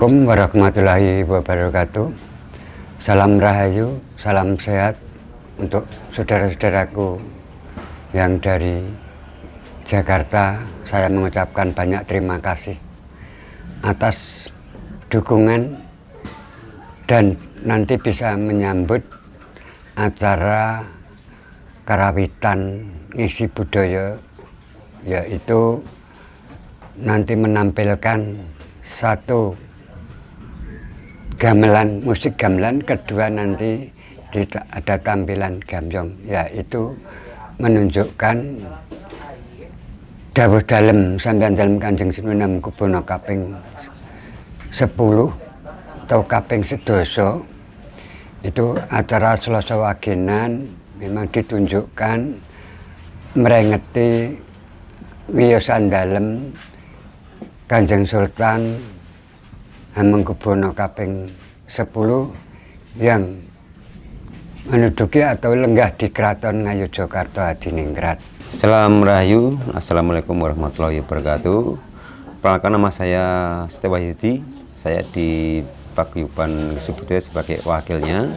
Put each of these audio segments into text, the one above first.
Assalamualaikum warahmatullahi wabarakatuh. Salam rahayu, salam sehat untuk saudara-saudaraku yang dari Jakarta. Saya mengucapkan banyak terima kasih atas dukungan dan nanti bisa menyambut acara karawitan ngisi budaya, yaitu nanti menampilkan satu gamelan, musik gamelan, kedua nanti ada tampilan gambyong, yaitu menunjukkan dawuh dalem sampeyan dalem Kanjeng Sunan Kubono kaping 10 atau kaping 11. Itu acara Selasa Wagenan memang ditunjukkan merengeti wiyosan dalem Kanjeng Sultan Hamengkubuwono kaping 10 yang menduduki atau lenggah di Keraton Ngayogyakarta Hadiningrat. Salam Rahayu, Assalamualaikum warahmatullahi wabarakatuh. Perkenalkan, nama saya Setewa Yudi. Saya di Paguyuban Ngesi Budaya sebagai wakilnya.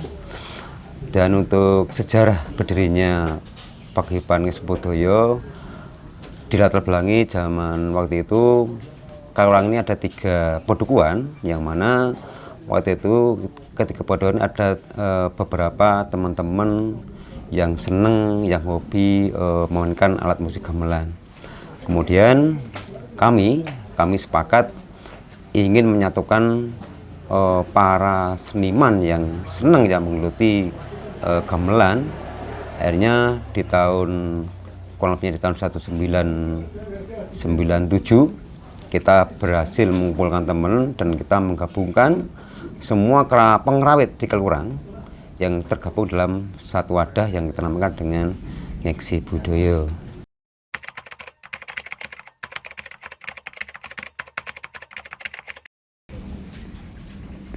Dan untuk sejarah berdirinya Paguyuban Ngesi Budaya dilatar belakangi zaman waktu itu. Kalurang ini ada 3 podukuhan, yang mana waktu itu ketika podukuhan ada beberapa teman-teman yang seneng, yang hobi memainkan alat musik gamelan. Kemudian kami sepakat ingin menyatukan para seniman yang seneng yang menggeluti gamelan. Akhirnya di tahun kurang lebihnya di tahun 1997 kita berhasil mengumpulkan teman dan kita menggabungkan semua pengrawit di Kalurang yang tergabung dalam satu wadah yang kita namakan dengan Ngesi Budaya.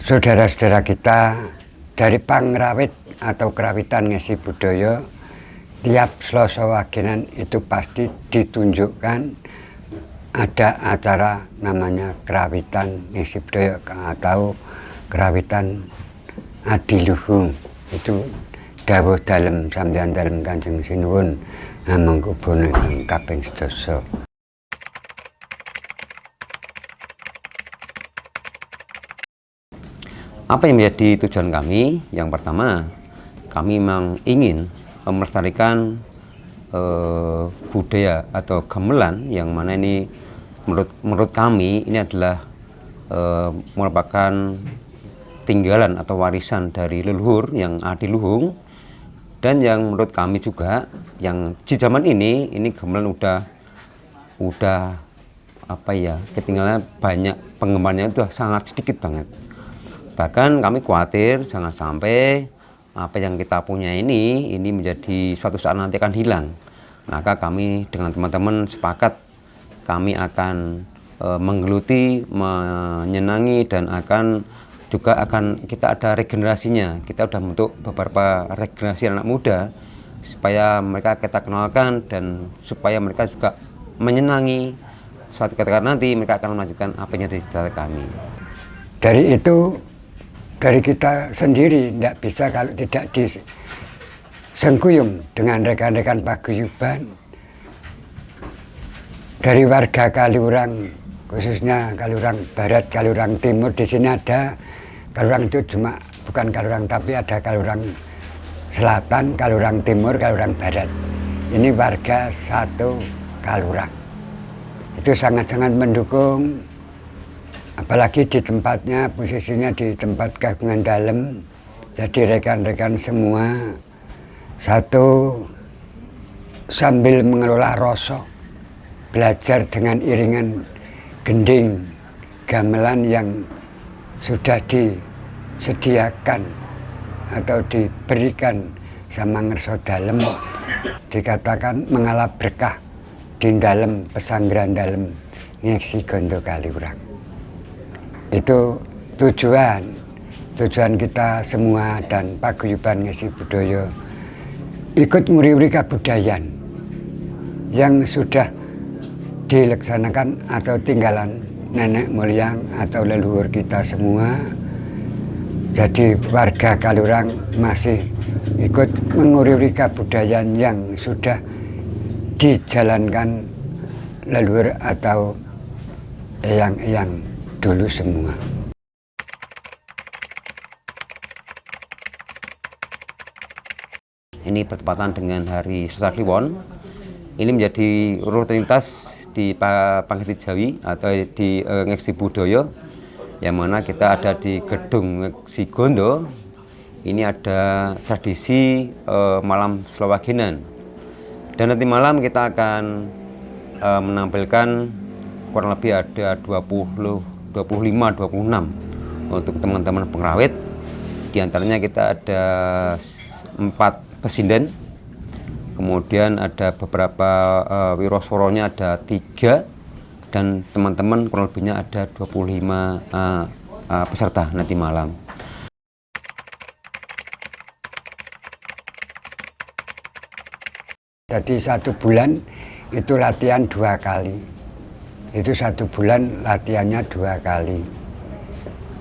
Saudara-saudara kita dari pangrawit atau kerawitan Ngesi Budaya, tiap Selasa Wagenan itu pasti ditunjukkan ada acara namanya kerawitan Ngesi Budaya atau kerawitan adiluhung. Itu dawuh dalem sampeyan dalem Kanjeng Sinuwun Hamengkubuwono kaping 11. Apa yang menjadi tujuan kami? Yang pertama, kami memang ingin melestarikan budaya atau gamelan, yang mana ini menurut kami ini adalah merupakan tinggalan atau warisan dari leluhur yang adiluhung, dan yang menurut kami juga yang di zaman ini gamelan udah apa ya, ketinggalan, banyak penggemarnya itu sangat sedikit banget. Bahkan kami khawatir jangan sampai apa yang kita punya ini menjadi suatu saat nanti akan hilang. Maka kami dengan teman-teman sepakat kami akan menggeluti, menyenangi, dan kita ada regenerasinya. Kita sudah membentuk beberapa regenerasi anak muda supaya mereka kita kenalkan dan supaya mereka juga menyenangi. Suatu ketika nanti mereka akan melanjutkan apa yang dari cita kami. Dari itu, dari kita sendiri tidak bisa kalau tidak disengkuyung dengan rekan-rekan paguyuban. Dari warga Kalurang, khususnya Kalurang Barat, Kalurang Timur, di sini ada Kalurang itu cuma bukan Kalurang, tapi ada Kalurang Selatan, Kalurang Timur, Kalurang Barat. Ini warga satu Kalurang. Itu sangat-sangat mendukung. Apalagi di tempatnya, posisinya di tempat kagungan dalem, jadi rekan-rekan semua satu sambil mengelola rasa, belajar dengan iringan gending gamelan yang sudah disediakan atau diberikan sama ngerso dalem, dikatakan mengalap berkah di dalem pesanggeran dalem Ngesi Gondo Kalurang. Itu tujuan kita semua dan Paguyuban Ngesi Budaya ikut nguri-uri kebudayaan yang sudah dilaksanakan atau tinggalan nenek moyang atau leluhur kita semua. Jadi warga Kalurang masih ikut menguriri kebudayaan yang sudah dijalankan leluhur atau eyang-eyang dulu semua. Ini bertepatan dengan Hari Selasa Kliwon. Ini menjadi rutinitas di Pangketi Jawi atau di Ngeksi Budaya, yang mana kita ada di Gedung Ngeksi Gondo. Ini ada tradisi malam Slowaginan. Dan nanti malam kita akan menampilkan kurang lebih ada 25-26 untuk teman-teman pengrawit. Di antaranya kita ada 4 pesinden, kemudian ada beberapa wirosworonya ada 3, dan teman-teman kurang lebihnya ada 25 peserta nanti malam. Jadi 1 bulan itu latihan 2 kali. Itu 1 bulan latihannya 2 kali.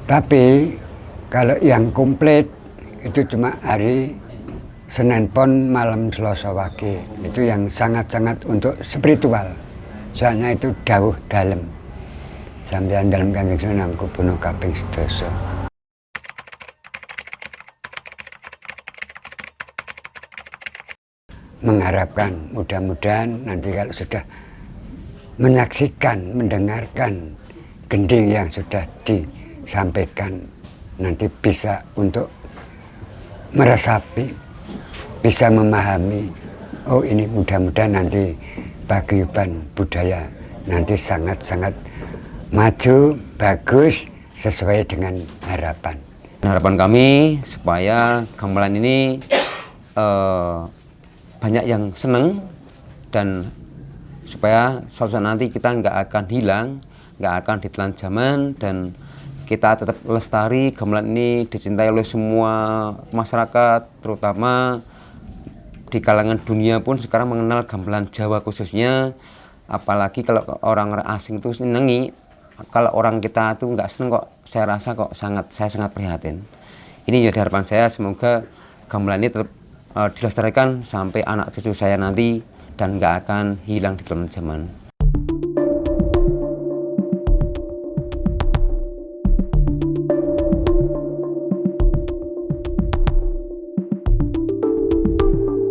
Tapi kalau yang komplit itu cuma hari Senin Pon malam Selasa Wage. Itu yang sangat-sangat untuk spiritual. Soalnya itu dawuh dalem. Sampeyan dalem Kanjeng Sunan Kubuno kaping 11. Mengharapkan mudah-mudahan nanti kalau sudah menyaksikan, mendengarkan gending yang sudah disampaikan, nanti bisa untuk meresapi, bisa memahami, oh ini mudah-mudahan nanti paguyuban budaya nanti sangat-sangat maju, bagus, sesuai dengan harapan. Harapan kami supaya gamelan ini banyak yang seneng, dan supaya suatu saat nanti kita nggak akan hilang, nggak akan ditelan zaman, dan kita tetap lestari. Gamelan ini dicintai oleh semua masyarakat, terutama di kalangan dunia pun sekarang mengenal gamelan Jawa khususnya. Apalagi kalau orang asing itu senengi, kalau orang kita itu nggak seneng kok, saya rasa kok saya sangat prihatin. Ini jadi harapan saya, semoga gamelan ini tetap dilestarikan sampai anak cucu saya nanti dan nggak akan hilang di telan zaman.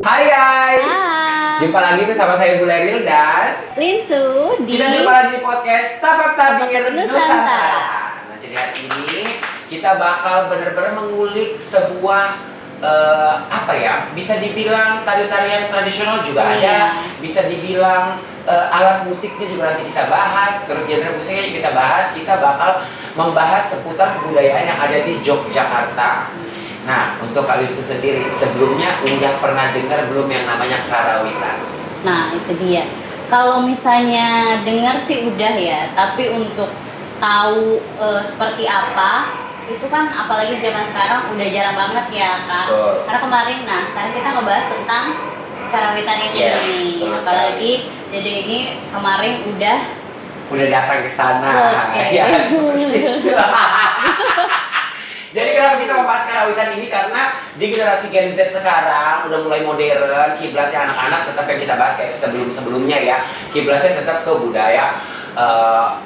Hai guys, Hai. jumpa lagi bersama saya Buleril dan Linsu di kita jumpa lagi di podcast Tapak Tabir Nusantara. Nusantara. Nah, jadi hari ini kita bakal benar-benar mengulik sebuah apa ya, bisa dibilang tari-tarian tradisional juga ada, bisa dibilang alat musiknya juga nanti kita bahas, terus genre musiknya kita bahas. Kita bakal membahas seputar kebudayaan yang ada di Yogyakarta. Nah, untuk kalian sendiri, sebelumnya udah pernah dengar belum yang namanya karawitan? Nah, itu dia. Kalau misalnya dengar sih udah ya, tapi untuk tahu seperti apa, itu kan apalagi zaman sekarang udah jarang banget ya, Kak. Betul. Karena kemarin, sekarang kita ngebahas tentang karawitan ini Yes, nih. betul Apalagi Dede ini kemarin udah datang ke sana. Oke. Ya, seperti itu. Jadi kenapa kita membahas karawitan ini? Karena di generasi Gen Z sekarang udah mulai modern, kiblatnya anak-anak tetap yang kita bahas kayak sebelum-sebelumnya ya. Kiblatnya tetap ke budaya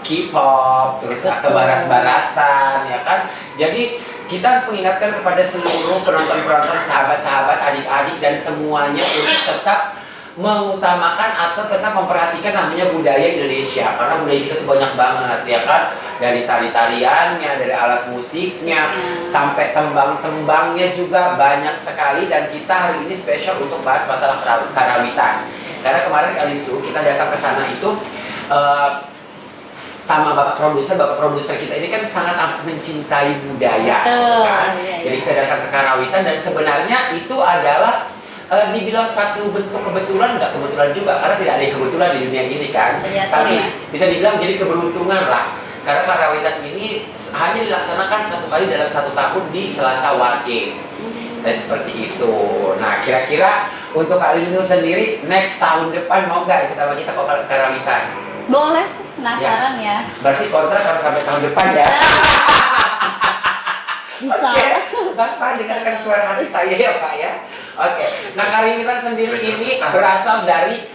K-pop, terus ke barat-baratan ya kan. Jadi kita harus mengingatkan kepada seluruh penonton-penonton, sahabat-sahabat, adik-adik dan semuanya untuk tetap mengutamakan atau tetap memperhatikan namanya budaya Indonesia, karena budaya kita tuh banyak banget ya kan, dari tari-tariannya, dari alat musiknya, sampai tembang-tembangnya juga banyak sekali. Dan kita hari ini spesial untuk bahas masalah karawitan, karena kemarin kali kita datang ke sana itu sama bapak produser kita ini kan sangat amat mencintai budaya kan. Jadi kita datang ke karawitan dan sebenarnya itu adalah dibilang satu bentuk kebetulan, nggak kebetulan juga, karena tidak ada yang kebetulan di dunia ini kan. Tapi bisa dibilang jadi keberuntungan lah, karena karawitan ini hanya dilaksanakan 1 kali dalam 1 tahun di Selasa Wage. Nah, seperti itu. Nah, kira-kira untuk Kak Linsu sendiri next tahun depan mau nggak ikut sama kita ke karawitan? boleh sih, Penasaran ya. Berarti kontrak harus sampai tahun depan ya. Bisa. Oke, Bapak dengarkan suara hati saya ya Pak ya. Oke, nah karimitan sendiri ini berasal dari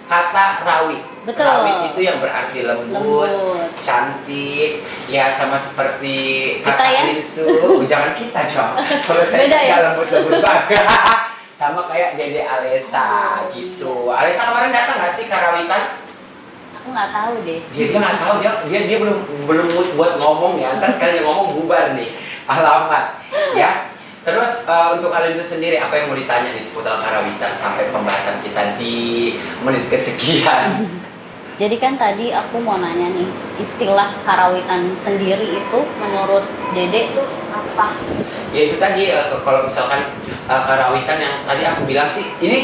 kata rawit. Betul. Rawit itu yang berarti lembut, Lembut. cantik, ya sama seperti Kita kakak ya? Linsu. Jangan kita dong. Kalau saya Beda ya? nggak lembut-lembut banget. Sama kayak Dede Alesa gitu. Alesa kemarin datang nggak sih ke Rawitan? Aku nggak tahu deh. Dia nggak tahu, dia belum mood buat ngomong ya. Ntar sekali dia ngomong bubar nih. Alamat ya. Terus untuk kalian itu sendiri apa yang mau ditanya nih seputar karawitan sampai pembahasan kita di menit kesekian? Jadi kan tadi aku mau nanya nih, istilah karawitan sendiri itu menurut Dede tuh apa? Ya itu tadi kalau misalkan karawitan yang tadi aku bilang sih, ini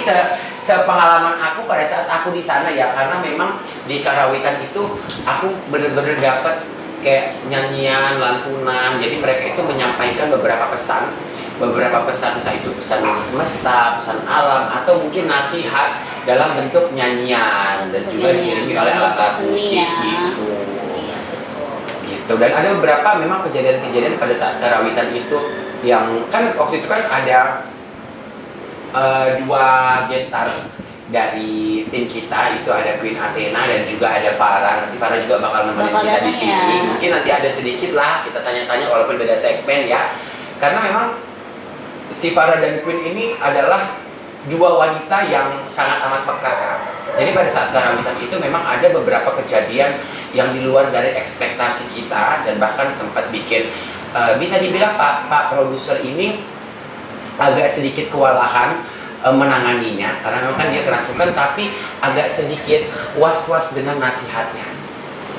sepengalaman aku pada saat aku di sana ya, karena memang di karawitan itu aku bener-bener dapet kayak nyanyian, lantunan. Jadi mereka itu menyampaikan beberapa pesan entah itu pesan semesta, pesan alam, atau mungkin nasihat dalam bentuk nyanyian dan juga diiringi oleh alat-alat musik gitu. Iya, betul. Gitu. Dan ada beberapa memang kejadian-kejadian pada saat karawitan itu yang kan waktu itu kan ada dua guest star dari tim kita, itu ada Queen Athena dan juga ada Farah. Nanti Farah juga bakal nemenin kita di sini. Ya. Mungkin nanti ada sedikit lah kita tanya-tanya walaupun beda segmen ya. Karena memang si Farah dan Queen ini adalah dua wanita yang sangat amat peka, Kak. Jadi pada saat karawitan itu memang ada beberapa kejadian yang di luar dari ekspektasi kita dan bahkan sempat bikin bisa dibilang Pak produser ini agak sedikit kewalahan menanganinya karena memang kan dia kerasukan, tapi agak sedikit was-was dengan nasihatnya.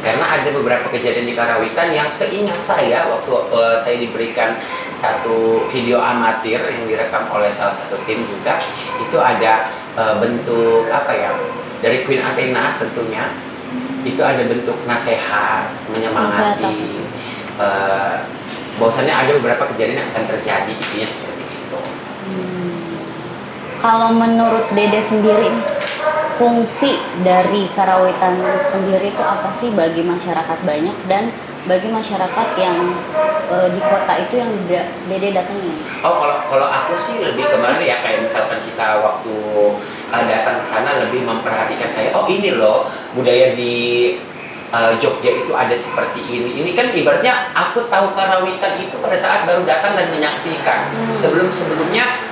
Karena ada beberapa kejadian di karawitan yang seingat saya waktu saya diberikan satu video amatir yang direkam oleh salah satu tim juga, itu ada bentuk apa ya, dari Queen Athena tentunya, itu ada bentuk nasihat, menyemangati, bahwasannya ada beberapa kejadian yang akan terjadi, isinya seperti itu. Kalau menurut Dede sendiri, fungsi dari karawitan sendiri itu apa sih bagi masyarakat banyak dan bagi masyarakat yang di kota itu yang Dede datangi? Oh, kalau aku sih lebih kemarin ya, kayak misalkan kita waktu datang ke sana lebih memperhatikan kayak oh ini loh budaya di Jogja itu ada seperti ini. Ini kan ibaratnya aku tahu karawitan itu pada saat baru datang dan menyaksikan. Sebelum-sebelumnya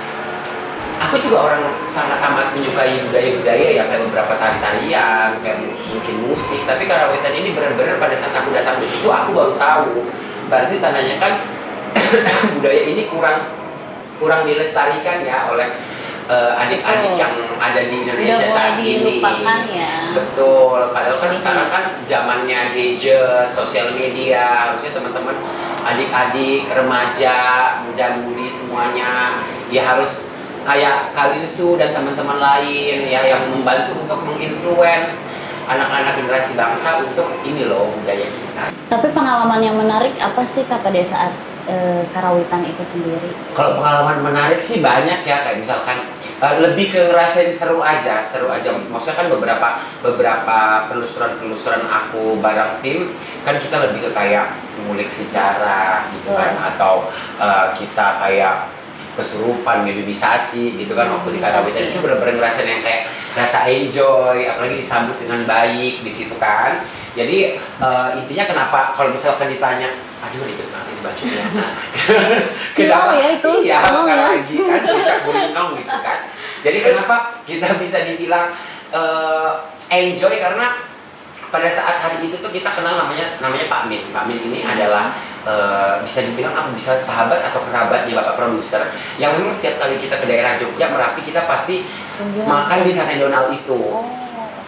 aku juga orang sangat amat menyukai budaya-budaya ya, kayak beberapa tari-tarian, kayak mungkin musik. Tapi karawitan ini benar-benar pada saat aku datang di situ aku baru tahu. Berarti tandanya kan budaya ini kurang dilestarikan ya oleh adik-adik yang ada di Indonesia saat ini. Ya. Betul. Padahal kan sekarang kan zamannya gadget, sosial media, harusnya teman-teman adik-adik, remaja, muda-mudi semuanya ya harus kayak Kalinsu dan teman-teman lain ya yang membantu untuk menginfluence anak-anak generasi bangsa untuk ini loh budaya kita. Tapi pengalaman yang menarik apa sih Kak pada saat karawitan itu sendiri? Kalau pengalaman menarik sih banyak ya, kayak misalkan lebih ke ngerasain seru aja. Maksudnya kan beberapa penelusuran aku bareng tim kan kita lebih ke kayak ngulik sejarah gitu kan, atau kita kayak kesurupan, mimpisasi gitu kan waktu di karawitan itu benar-benar ngerasain yang kayak rasa enjoy, apalagi disambut dengan baik di situ kan. Jadi intinya kenapa kalau misalkan ditanya, aduh ribet banget ini bajunya. Silau ya itu. Iya, Silau kan ya. lagi kan becak burinong gitu kan. Jadi kenapa kita bisa dibilang enjoy, karena pada saat hari itu tuh kita kenal namanya Pak Min. Pak Min ini adalah bisa dibilang bisa sahabat atau kerabatnya Bapak produser, yang memang setiap kali kita ke daerah Jogja, Merapi, kita pasti makan di Sate Donald itu.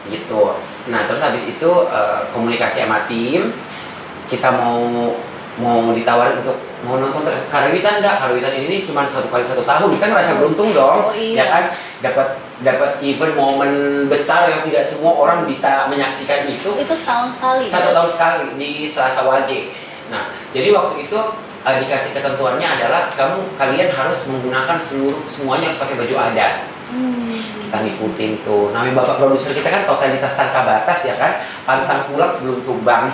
Gitu. Nah, terus habis itu komunikasi sama tim, kita mau ditawarin untuk mau nonton karawitan enggak? Karawitan ini cuma 1 kali 1 tahun. Kita ngerasa beruntung dong. Iya. Ya kan? Dapat event momen besar yang tidak semua orang bisa menyaksikan itu. Itu setahun sekali. 1 tahun sekali di Selasa Wage. Nah, jadi waktu itu dikasih ketentuannya adalah kalian harus menggunakan semuanya harus pakai baju adat. Kita ngikutin tuh. Namanya bapak produser kita kan totalitas tanpa batas ya kan, pantang pulang sebelum tumbang.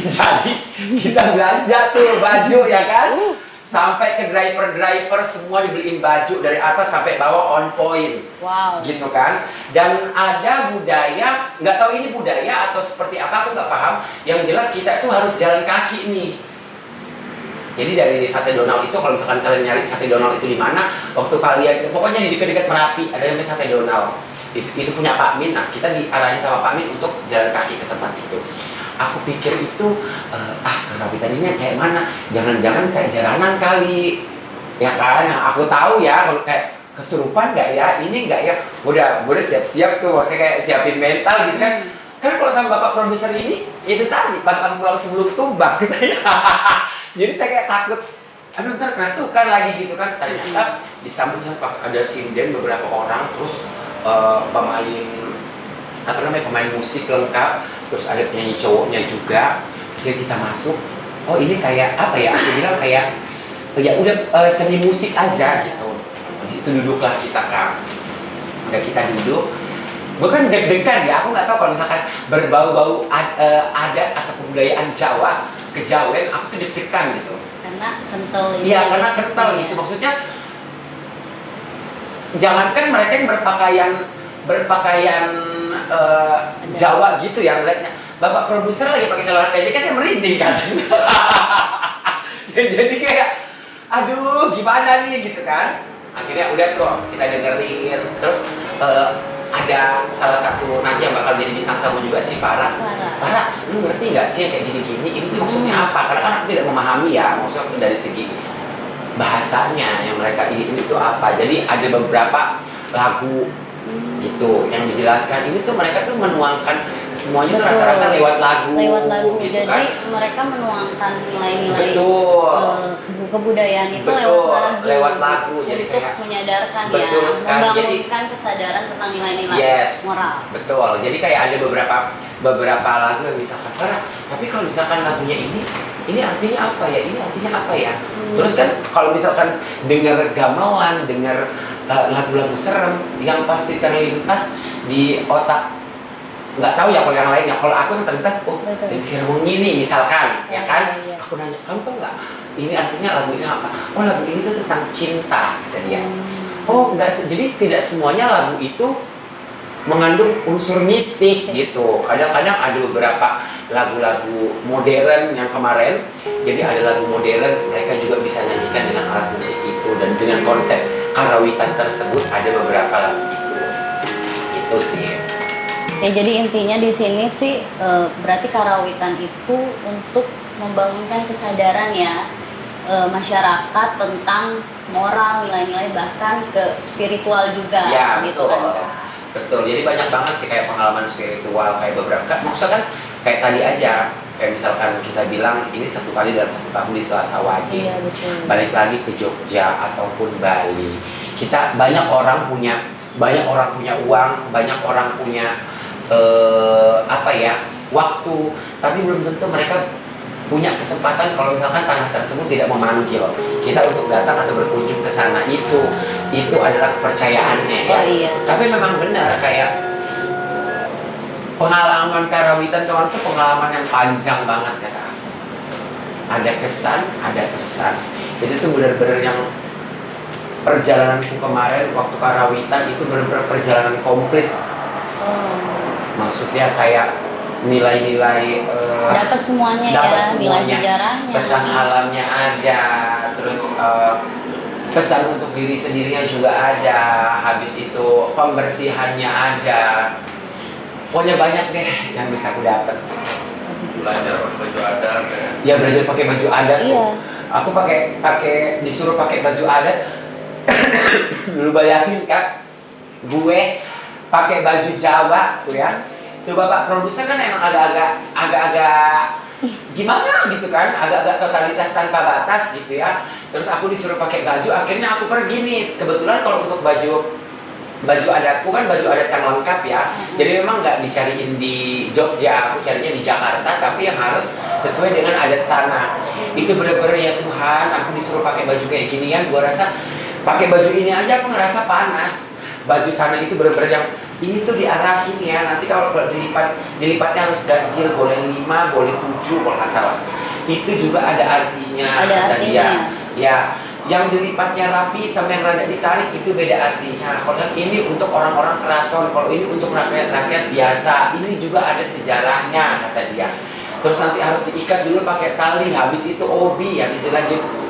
Jadi kita belanja tuh baju ya kan, sampai ke driver semua dibeliin baju dari atas sampai bawah on point. Wow. Gitu kan. Dan ada budaya, nggak tahu ini budaya atau seperti apa, aku nggak paham. Yang jelas kita itu harus jalan kaki nih. Jadi dari Sate Donald itu, kalau misalkan kalian nyari Sate Donald itu di mana, waktu kalian, pokoknya di dekat-dekat Merapi ada yang namanya Sate Donald. Itu punya Pak Min. Nah, kita diarahin sama Pak Min untuk jalan kaki ke tempat itu. Aku pikir itu, kerawitan ini kayak mana? Jangan-jangan kayak jaranan kali, ya kan? Nah, aku tahu ya, kalau kayak kesurupan nggak ya, ini nggak ya, udah siap-siap tuh, maksudnya kayak siapin mental gitu kan. Kan kalau sama bapak produser ini, itu tadi pantang pulang sebelum tumbang saya. Jadi saya kayak takut, aduh ntar kerasukan lagi gitu kan. Ternyata disambut sama ada sinden beberapa orang, terus pemain musik lengkap, terus ada penyanyi cowoknya juga. Akhirnya kita masuk, oh ini kayak apa ya, aku bilang kayak ya udah seni musik aja gitu. Habis itu duduklah kita kan, udah kita duduk, bukan deg-degan ya, aku nggak tahu kalau misalkan berbau-bau adat atau kebudayaan Jawa, kejawen, aku tuh deg-degan gitu. Karena kental. Iya, karena kental gitu. Maksudnya jangankan mereka yang berpakaian Jawa gitu ya, ngeliatnya bapak produser lagi pakai celana pendek kan saya merinding kan. Jadi kayak aduh gimana nih gitu kan. Akhirnya udah tuh kita dengerin, terus ada salah satu nanti yang bakal jadi bintang tamu juga si Farah. Farah, lu ngerti nggak sih yang kayak gini-gini? Ini tuh maksudnya apa? Karena kan aku tidak memahami ya, maksudnya dari segi bahasanya yang mereka ini itu apa. Jadi ada beberapa lagu gitu yang dijelaskan, ini tuh mereka tuh menuangkan semuanya tuh rata-rata lewat lagu gitu. Jadi kan mereka menuangkan nilai-nilai kebudayaan itu lewat lagu untuk jadi kayak menyadarkan betul ya, sekali. membangunkan kesadaran tentang nilai-nilai moral. Betul. Jadi kayak ada beberapa lagu yang misalkan Farah, tapi kalau misalkan lagunya ini artinya apa ya? Ini artinya apa ya? Terus kan kalau misalkan dengar gamelan, dengar lagu-lagu serem yang pasti terlintas di otak, nggak tahu ya kalau yang lainnya, kalau aku yang terlintas di Sirmungi nih misalkan ya kan. Aku nanya, kamu tahu nggak ini artinya lagu ini apa? Oh lagu ini tuh tentang cinta kata dia. Oh enggak, jadi tidak semuanya lagu itu mengandung unsur mistik gitu. Kadang-kadang ada beberapa lagu-lagu modern yang kemarin, jadi ada lagu modern mereka juga bisa nyanyikan dengan alat musik itu, dan dengan konsep karawitan tersebut ada beberapa lagu itu sih. Ya jadi intinya di sini sih berarti karawitan itu untuk membangunkan kesadaran ya masyarakat tentang moral, nilai-nilai, bahkan ke spiritual juga. Ya gitu betul. kan. Betul. Jadi banyak banget sih kayak pengalaman spiritual kayak beberapa. Maksudnya kan kayak tadi aja, kayak misalkan kita bilang ini 1 kali dalam 1 tahun di Selasa Wajib. Iya, betul. Balik lagi ke Jogja ataupun Bali, kita banyak orang punya uang, banyak orang punya waktu, tapi belum tentu mereka punya kesempatan kalau misalkan tanah tersebut tidak memanggil kita untuk datang atau berkunjung ke sana. Itu adalah kepercayaannya ya. Oh, iya. Tapi memang benar kayak pengalaman karawitan kawan itu pengalaman yang panjang banget kata aku. Ada kesan, ada pesan. Itu tuh benar-benar yang perjalananku kemarin waktu karawitan itu benar-benar perjalanan komplit. Maksudnya kayak nilai-nilai dapat semuanya nilai sejarahnya, pesan alamnya ada, terus pesan untuk diri sendirinya juga ada, habis itu pembersihannya ada, pokoknya banyak deh yang bisa aku dapat. Belajar pakai baju adat ya. Ya belajar pakai baju adat iya. tuh. Aku disuruh pakai baju adat. Lu bayangin kan, gue pakai baju Jawa tuh ya. Tuh bapak produser kan emang agak-agak gimana gitu kan, agak-agak totalitas tanpa batas gitu ya. Terus aku disuruh pakai baju, akhirnya aku pergi nih. Kebetulan kalau untuk baju adatku kan baju adat yang lengkap ya. Jadi memang nggak dicariin di Jogja, aku carinya di Jakarta, tapi yang harus sesuai dengan adat sana. Itu bener-bener ya Tuhan, aku disuruh pakai baju kayak ginian, gua rasa pakai baju ini aja aku ngerasa panas. baju sana itu benar-benar yang ini tuh diarahin ya, nanti kalau dilipatnya harus ganjil, boleh 5, boleh 7 kalau nggak salah. Itu juga ada artinya, kata dia. Ya, yang dilipatnya rapi sama yang rada ditarik itu beda artinya. Kalau yang ini untuk orang-orang keraton, kalau ini untuk rakyat biasa, ini juga ada sejarahnya, kata dia. Terus nanti harus diikat dulu pakai tali, habis itu obi, habis dilanjut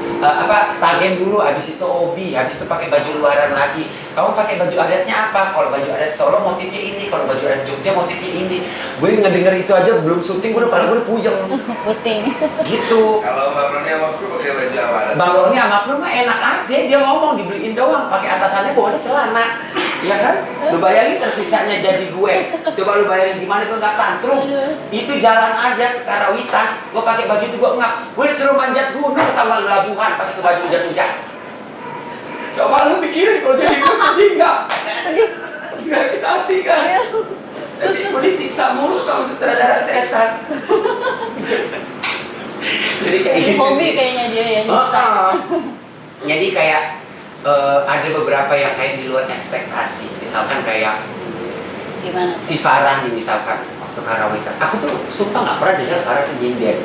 stagen dulu, habis itu obi, habis itu pakai baju luaran lagi. Kamu pakai baju adatnya apa? Kalau baju adat Solo motifnya ini, kalau baju adat Jogja motifnya ini. Gue ngedenger itu aja belum syuting, gue udah puyeng. Pusing. Gitu. Kalau Bang Roni sama Kru pakai baju apa? Bang Roni sama Kru mah enak aja, dia ngomong dibeliin doang, pakai atasannya bawahnya celana. Iya kan? Lu bayangin tersiksanya jadi gue. Coba lu bayangin gimana tuh nggak tantrum. Itu jalan aja ke Karawitan, gue pakai baju itu gue ngap. Gue disuruh manjat gunung tambah labuhan pakai itu baju hujan-hujan. Coba lu pikirin kalau jadi gue sedih nggak? Sakit hati kan? Tapi gue disiksa mulu kamu sutradara setan. Jadi kayak gitu. Hobi kayaknya dia ya nyiksa. Jadi kayak ada beberapa yang kayak di luar ekspektasi. Misalkan kayak Gimana? si Farah nih misalkan waktu Karawitan. Aku tuh sumpah nggak pernah dengar Farah tuh nyinden.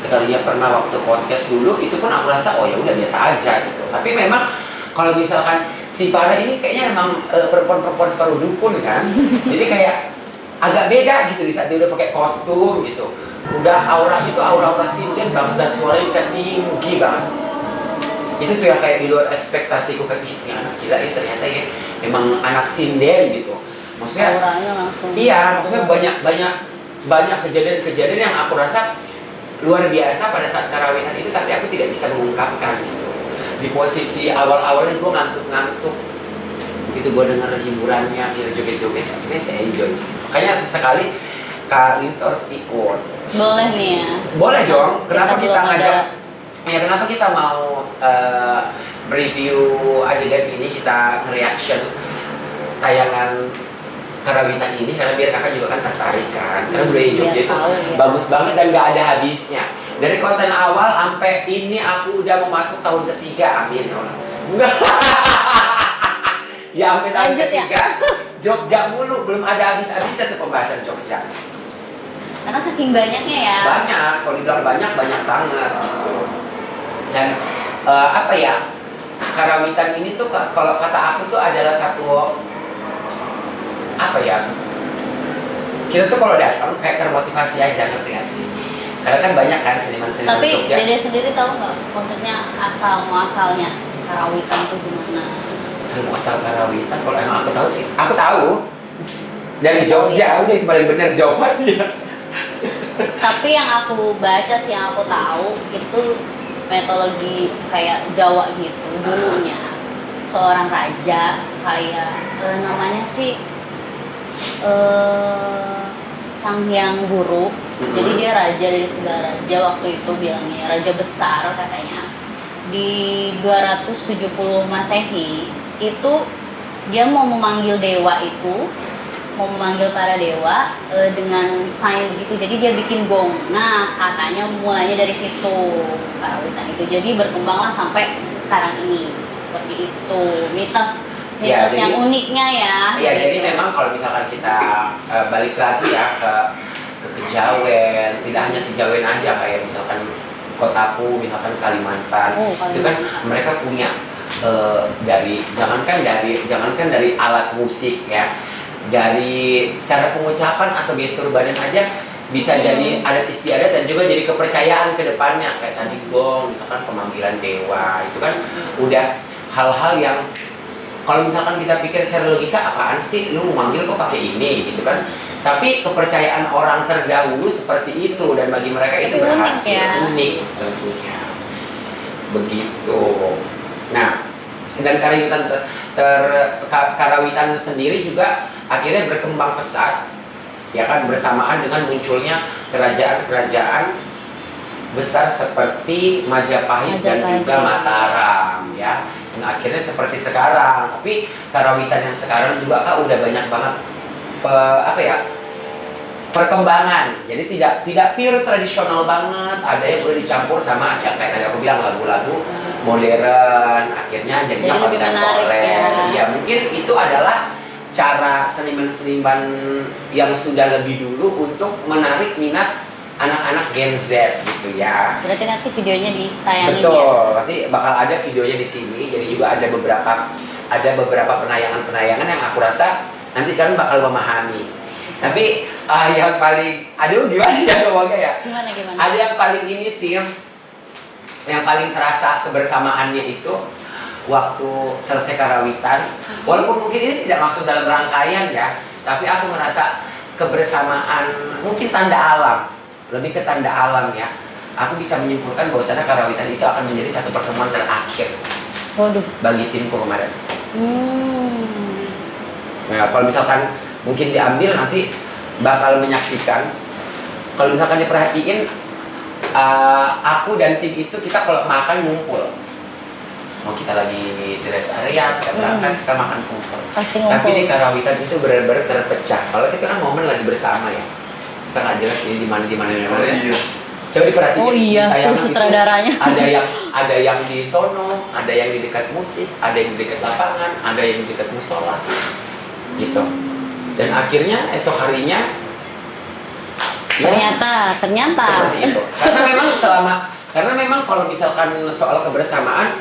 Sekalinya pernah waktu podcast dulu itu pun aku rasa oh ya udah biasa aja gitu. Tapi memang kalau misalkan si Farah ini kayaknya memang perempuan-perempuan separuh dukun kan. Jadi kayak agak beda gitu di saat dia udah pakai kostum gitu. Udah auranya itu aura-aura sinden banget dan suaranya bisa tinggi banget. Itu tuh yang kayak di luar ekspektasiku, kayak ini anak gila ya ternyata ya emang anak sinden gitu. Maksudnya Auranya langsung. iya, maksudnya banyak kejadian-kejadian yang aku rasa luar biasa pada saat Karawitan itu, tapi aku tidak bisa mengungkapkan gitu. Di posisi awal-awalnya gue ngantuk-ngantuk, begitu gue denger hiburannya, akhirnya joget-joget, akhirnya saya enjoy sih. Makanya sesekali Kak Linso harus ikut. Boleh nih ya. Boleh Jong, kenapa kita belum ngajak? ada- Ya kenapa kita mau review adegan ini, kita nge-reaction tayangan Karawitan ini, karena biar kakak juga kan tertarik kan, karena budaya Jogja Biar itu tahu, ya. bagus banget dan gak ada habisnya. Dari konten awal sampai ini aku udah mau masuk tahun ketiga, amin ya Allah. Ya amin tahun Lanjut ya. ketiga, Jogja mulu, belum ada habis-habisnya tuh pembahasan Jogja. Karena saking banyaknya ya. Banyak, kalau dibilang banyak banget gitu. Dan apa ya, Karawitan ini tuh kalau kata aku tuh adalah satu apa ya, kita tuh kalau datang kayak termotivasi aja, ngerti gak sih? Karena kan banyak kan seniman-seniman Tapi Jogja. Dede sendiri tahu nggak maksudnya asal muasalnya Karawitan tuh gimana? Asal Karawitan, kalau emang aku tahu sih, aku tahu dari Jogja, udah itu paling benar jawabannya. Tapi yang aku baca sih, yang aku tahu itu mitologi kayak Jawa gitu dulunya. Seorang raja kayak namanya sih Sang Hyang Buruk. Jadi dia raja dari segala raja waktu itu, bilangnya raja besar katanya. Di 270 Masehi itu dia mau memanggil dewa itu, mau memanggil para dewa dengan sign begitu. Jadi dia bikin gong. Nah, katanya mulainya dari situ Karawitan itu. Jadi berkembanglah sampai sekarang ini. Seperti itu. Mitos Ya, yang uniknya ya. Iya, jadi memang kalau misalkan kita balik lagi ya ke Kejawen, tidak hanya Kejawen aja, kayak misalkan kotaku, misalkan Kalimantan, itu kan mereka punya jangankan dari alat musik ya, dari cara pengucapan atau gestur badan aja bisa jadi adat istiadat dan juga jadi kepercayaan ke depannya, kayak tadi gong, misalkan pemanggilan dewa, itu kan udah hal-hal yang kalau misalkan kita pikir secara logika, apaan sih lu manggil kok pakai ini gitu kan, tapi kepercayaan orang terdahulu seperti itu dan bagi mereka itu berhasil, unik tentunya begitu. Nah, dan Karawitan sendiri juga akhirnya berkembang pesat ya kan, bersamaan dengan munculnya kerajaan-kerajaan besar seperti Majapahit dan juga Mataram ya. Nah, akhirnya seperti sekarang, tapi Karawitan yang sekarang juga Kak udah banyak banget perkembangan. Jadi tidak pure tradisional banget. Ada yang udah dicampur sama yang kayak tadi aku bilang lagu-lagu modern. Akhirnya jadinya Jadi lebih konten menarik, konten. ya. Ya mungkin itu adalah cara seniman-seniman yang sudah lebih dulu untuk menarik minat anak-anak Gen Z gitu ya. Berarti nanti videonya ditayangin ya? Betul, nanti bakal ada videonya di sini. Jadi juga ada beberapa penayangan-penayangan yang aku rasa nanti kalian bakal memahami. Tapi yang paling, aduh gimana ya ngomongnya ya? Gimana? Ada yang paling ini sih, yang paling terasa kebersamaannya itu waktu selesai karawitan. Walaupun mungkin ini tidak masuk dalam rangkaian ya, tapi aku merasa kebersamaan, mungkin tanda alam, lebih ke tanda alam ya. Aku bisa menyimpulkan bahwasanya karawitan itu akan menjadi satu pertemuan terakhir Waduh. bagi timku kemarin. Nah, kalau misalkan mungkin diambil nanti bakal menyaksikan. Kalau misalkan diperhatiin, aku dan tim itu kita kalau makan ngumpul. Mau kita lagi di rest area, kita berangkat, kita makan kumpul. Pasti Tapi ngumpul. di karawitan itu benar-benar terpecah. Kalau kita kan momen lagi bersama ya, kita nggak jelas ini di mana. Oh iya. Coba diperhatiin. Oh iya, di tayangan tuh sutradaranya. itu ada yang di sono, ada yang di dekat musik, ada yang di dekat lapangan, ada yang di dekat musola, gitu. Dan akhirnya esok harinya ya, Ternyata. seperti itu. Karena memang kalau misalkan soal kebersamaan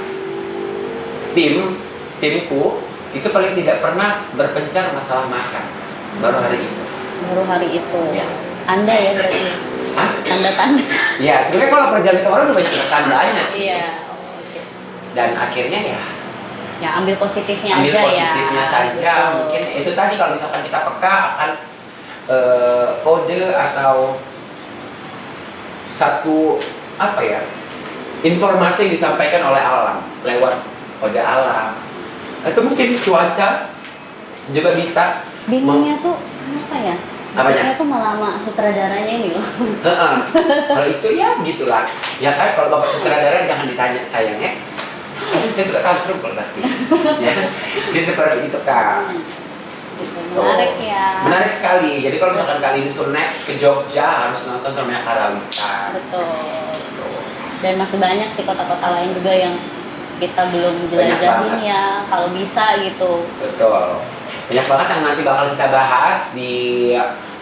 timku itu paling tidak pernah berpencar masalah makan. Baru hari itu. Baru hari itu. Ya. Anda ya berarti. Hah? Tanda-tanda. Ya, sebenarnya kalau perjalanan orang udah banyak tandanya sih. Iya. Oh, oke. Dan akhirnya ya Ya ambil positifnya ambil aja ya. positifnya saja. Betul. Mungkin itu tadi kalau misalkan kita peka akan kode atau satu apa ya, informasi yang disampaikan oleh alam lewat kode alam. Atau mungkin cuaca juga bisa. Bingungnya tuh kenapa ya? Apanya? Bingungnya tuh malah sama sutradaranya ini loh. Heeh. Kalau itu ya gitulah. Ya kan kalau bapak sutradara jangan ditanya sayangnya. Saya suka tantrum kalau pasti. Ya. Jadi seperti itu Kak. Gitu. Menarik ya. Menarik sekali. Jadi kalau misalkan kali ini next ke Jogja harus nonton namanya Karawitan. Betul. Dan masih banyak sih kota-kota lain juga yang kita belum Banyak jelajahin banget. ya. Kalau bisa gitu. Betul. Banyak banget yang nanti bakal kita bahas di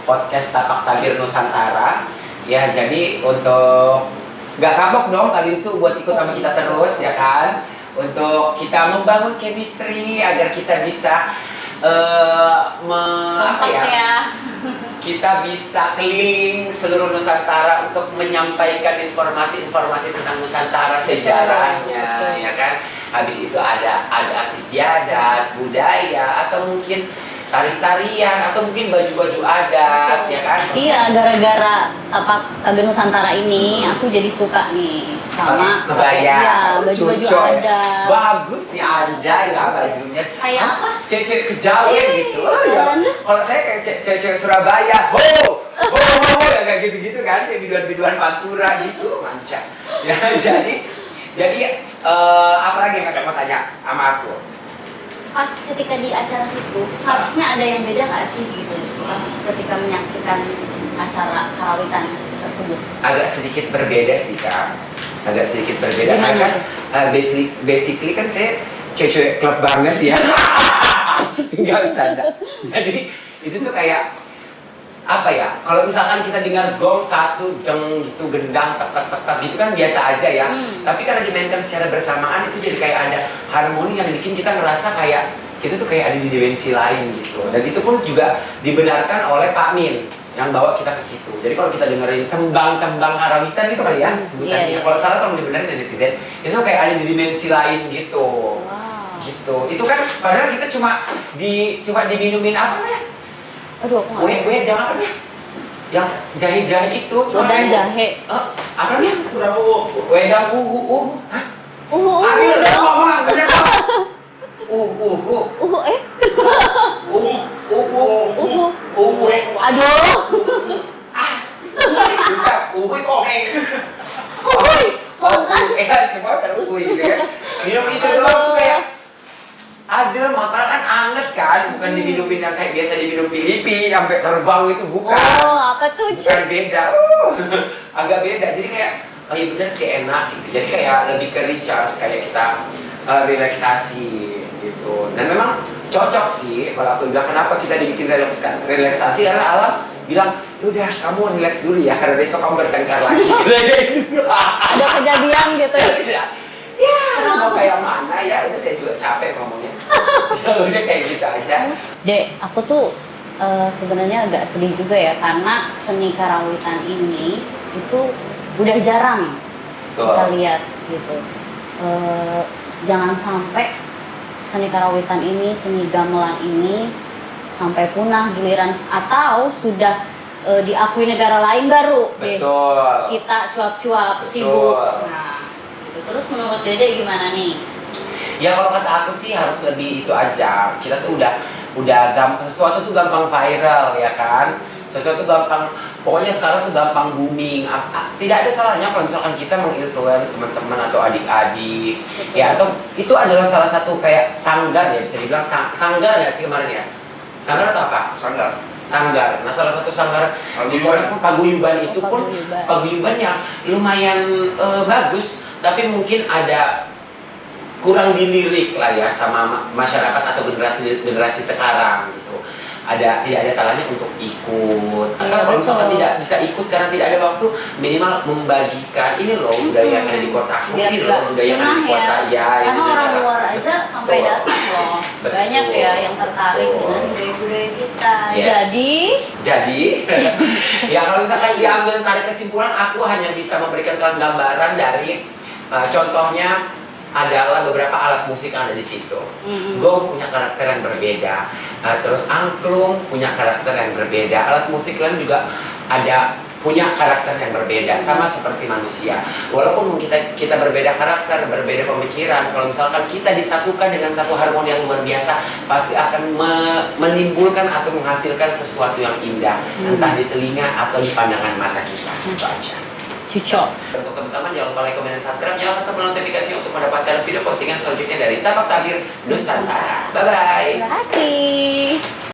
podcast Tapak Tabir Nusantara. Ya jadi untuk gak kapok dong kalian buat ikut sama kita terus ya kan. Untuk kita membangun chemistry agar kita bisa Kompak ya. kita bisa keliling seluruh Nusantara untuk menyampaikan informasi-informasi tentang Nusantara, sejarahnya, ya kan. Habis itu ada artis istiadat, budaya, atau mungkin tari-tarian, atau mungkin baju-baju adat, ya kan. Iya, gara-gara Tabir Nusantara ini aku jadi suka nih sama kebaya, iya, baju-baju cucok. adat. Bagus ya Anda ya bajunya. Kayak apa? Cewek-cewek Kejawen gitu. Oh, ya. Anda? Kalau saya kayak cewek-cewek Surabaya, yang kayak gitu-gitu kan, kayak biduan-biduan Pantura gitu, manca. Ya jadi apa lagi yang kakak mau tanya sama aku? Pas ketika di acara situ, vibes-nya ada yang beda nggak sih gitu? Pas ketika menyaksikan acara karawitan tersebut. Agak sedikit berbeda sih Kak. Agak sedikit berbeda. Gimana Karena tuh? basically kan saya cewek klub banget ya. Enggak bercanda. Jadi itu tuh kayak apa ya? Kalau misalkan kita dengar gong satu deng gitu, gendang tek tek tek tek gitu kan biasa aja ya. Tapi karena dimainkan secara bersamaan itu jadi kayak ada harmoni yang bikin kita ngerasa kayak kita tuh kayak ada di dimensi lain gitu. Dan itu pun juga dibenarkan oleh Pak Min yang bawa kita ke situ. Jadi kalau kita dengerin tembang-tembang karawitan gitu kali ya sebutannya. Iya, iya. Kalau salah tolong dibenerin dari netizen. Itu kayak ada di dimensi lain gitu. Wow. Gitu. Itu kan padahal kita cuma diminumin apa namanya? Aduh, aku nggak tahu. Wedang apa namanya? Yang jahe-jahe itu. Wedang jahe. Apa namanya? Kurang Wedang uhu. Hah? Ambil Udah. ngomong, bener dong. Uhu. Uhu. Aduh. Bisa uhui koreng. Semua teruhui gitu kan. Minum itu doang tuh kayak ada, malah kan anget kan, bukan dihidupin yang kayak biasa diminum Filipi sampai terbang itu bukan. Oh, apa tuh? Bukan, beda. Agak beda. Jadi kayak oh iya bener sih enak gitu. Jadi kayak lebih ke recharge kayak kita relaksasi gitu. Dan memang cocok sih kalau aku bilang kenapa kita dibikin relaksasi karena alam bilang udah kamu relax dulu ya karena besok kamu bertengkar lagi. Ada kejadian gitu ya? Ya, mau kayak mana ya? Udah saya juga capek ngomongnya. Ya udah kayak gitu aja. Dek, aku tuh sebenarnya agak sedih juga ya karena seni karawitan ini itu udah jarang kita lihat gitu. Jangan sampai seni karawitan ini, seni gamelan ini sampai punah giliran atau sudah diakui negara lain baru deh kita cuap-cuap sibuk. Nah, gitu. Terus menurut Dede gimana nih? Ya kalau kata aku sih harus lebih itu aja. Kita tuh udah gampang, sesuatu tuh gampang viral ya kan. Sesuatu gampang, pokoknya sekarang tuh gampang booming. Tidak ada salahnya kalau misalkan kita menginfluence teman-teman atau adik-adik. Ya atau itu adalah salah satu kayak sanggar ya, bisa dibilang sanggar ya sih kemarin ya. Sanggar atau apa? Sanggar. Nah salah satu sanggar di sana paguyuban itu pun paguyuban yang lumayan bagus, tapi mungkin ada kurang dilirik lah ya sama masyarakat atau generasi sekarang gitu. Tidak ada salahnya untuk ikut atau kalau misalkan tidak bisa ikut karena tidak ada waktu, minimal membagikan ini loh budaya yang ada di kotaku, ini loh budaya yang ada di kota ya. Karena orang luar aja sampai datang loh. Banyak ya yang tertarik dengan budaya-budaya kita. Jadi ya kalau misalkan diambil tarik kesimpulan, aku hanya bisa memberikan kalian gambaran dari contohnya adalah beberapa alat musik yang ada di situ. Gong punya karakter yang berbeda, terus angklung punya karakter yang berbeda. Alat musik lain juga ada punya karakter yang berbeda, sama seperti manusia. Walaupun kita berbeda karakter, berbeda pemikiran, kalau misalkan kita disatukan dengan satu harmoni yang luar biasa, pasti akan menimbulkan atau menghasilkan sesuatu yang indah, entah di telinga atau di pandangan mata kita. Itu aja. Cocok. Untuk teman-teman jangan lupa like, komen, dan subscribe. Nyalakan tombol notifikasi untuk mendapatkan video postingan selanjutnya dari Tapak Tabir Nusantara. Bye bye. Terima kasih.